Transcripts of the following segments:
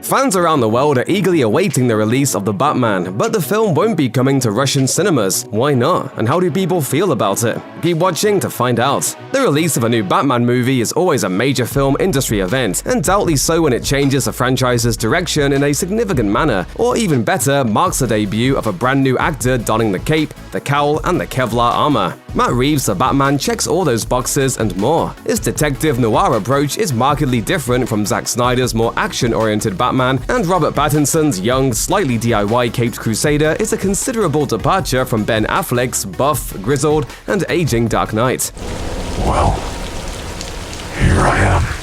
Fans around the world are eagerly awaiting the release of The Batman, but the film won't be coming to Russian cinemas. Why not? And how do people feel about it? Keep watching to find out. The release of a new Batman movie is always a major film industry event, and doubly so when it changes a franchise's direction in a significant manner, or even better, marks the debut of a brand new actor donning the cape, the cowl, and the Kevlar armor. Matt Reeves' The Batman checks all those boxes and more. His detective noir approach is markedly different from Zack Snyder's more action-oriented Batman, and Robert Pattinson's young, slightly DIY Caped Crusader is a considerable departure from Ben Affleck's buff, grizzled, and aging Dark Knight. Well, here I am.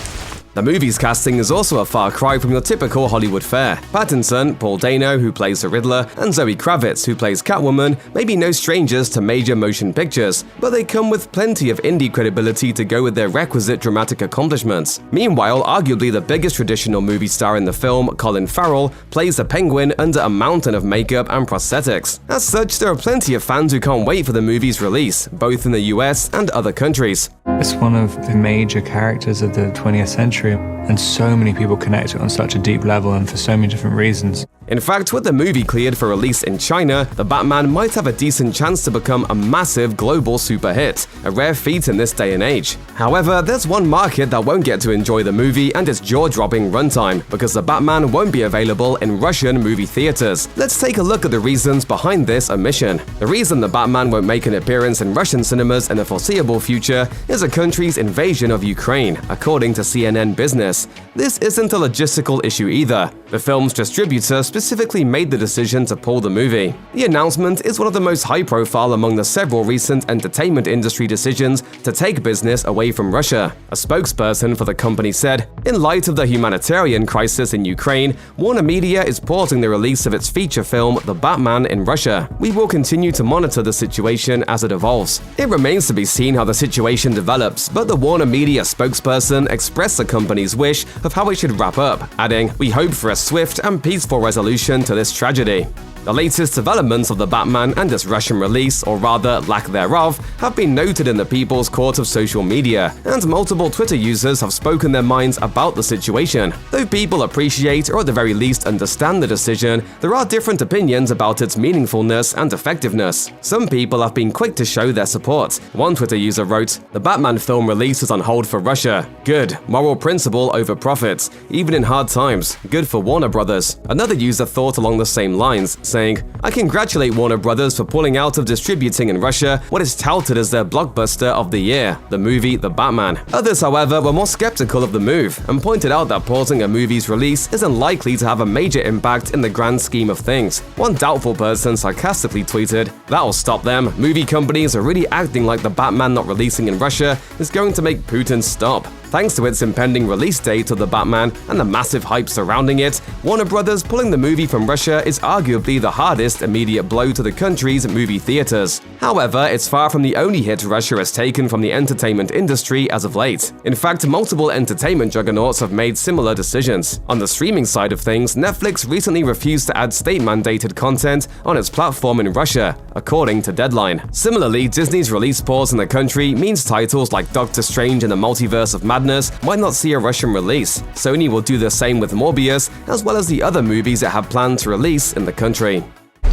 The movie's casting is also a far cry from your typical Hollywood fare. Pattinson, Paul Dano, who plays the Riddler, and Zoë Kravitz, who plays Catwoman, may be no strangers to major motion pictures, but they come with plenty of indie credibility to go with their requisite dramatic accomplishments. Meanwhile, arguably the biggest traditional movie star in the film, Colin Farrell, plays the Penguin under a mountain of makeup and prosthetics. As such, there are plenty of fans who can't wait for the movie's release, both in the US and other countries. It's one of the major characters of the 20th century, and so many people connect it on such a deep level and for so many different reasons. In fact, with the movie cleared for release in China, The Batman might have a decent chance to become a massive global super hit, a rare feat in this day and age. However, there's one market that won't get to enjoy the movie and its jaw-dropping runtime, because The Batman won't be available in Russian movie theaters. Let's take a look at the reasons behind this omission. The reason The Batman won't make an appearance in Russian cinemas in the foreseeable future is the country's invasion of Ukraine, according to CNN Business. This isn't a logistical issue either. The film's distributor specifically made the decision to pull the movie. The announcement is one of the most high-profile among the several recent entertainment industry decisions to take business away from Russia. A spokesperson for the company said, "In light of the humanitarian crisis in Ukraine, Warner Media is pausing the release of its feature film, The Batman, in Russia. We will continue to monitor the situation as it evolves." It remains to be seen how the situation develops, but the Warner Media spokesperson expressed the company's wish of how it should wrap up, adding, "We hope for a swift and peaceful resolution to this tragedy." The latest developments of The Batman and its Russian release, or rather lack thereof, have been noted in the people's court of social media, and multiple Twitter users have spoken their minds about the situation. Though people appreciate or at the very least understand the decision, there are different opinions about its meaningfulness and effectiveness. Some people have been quick to show their support. One Twitter user wrote, "The Batman film release is on hold for Russia. Good. Moral principle over profits. Even in hard times. Good for Warner Brothers." Another user thought along the same lines, saying, "I congratulate Warner Brothers for pulling out of distributing in Russia what is touted as their blockbuster of the year, the movie The Batman." Others, however, were more skeptical of the move and pointed out that pausing a movie's release is unlikely to have a major impact in the grand scheme of things. One doubtful person sarcastically tweeted, "That'll stop them. Movie companies are really acting like The Batman not releasing in Russia is going to make Putin stop." Thanks to its impending release date of The Batman and the massive hype surrounding it, Warner Brothers pulling the movie from Russia is arguably the hardest immediate blow to the country's movie theaters. However, it's far from the only hit Russia has taken from the entertainment industry as of late. In fact, multiple entertainment juggernauts have made similar decisions. On the streaming side of things, Netflix recently refused to add state-mandated content on its platform in Russia, according to Deadline. Similarly, Disney's release pause in the country means titles like Doctor Strange and the Multiverse of Madness might not see a Russian release. Sony will do the same with Morbius, as well as the other movies it have planned to release in the country.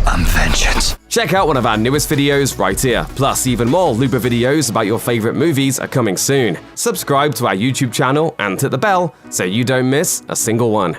I'm vengeance. Check out one of our newest videos right here. Plus, even more Looper videos about your favorite movies are coming soon. Subscribe to our YouTube channel and hit the bell so you don't miss a single one.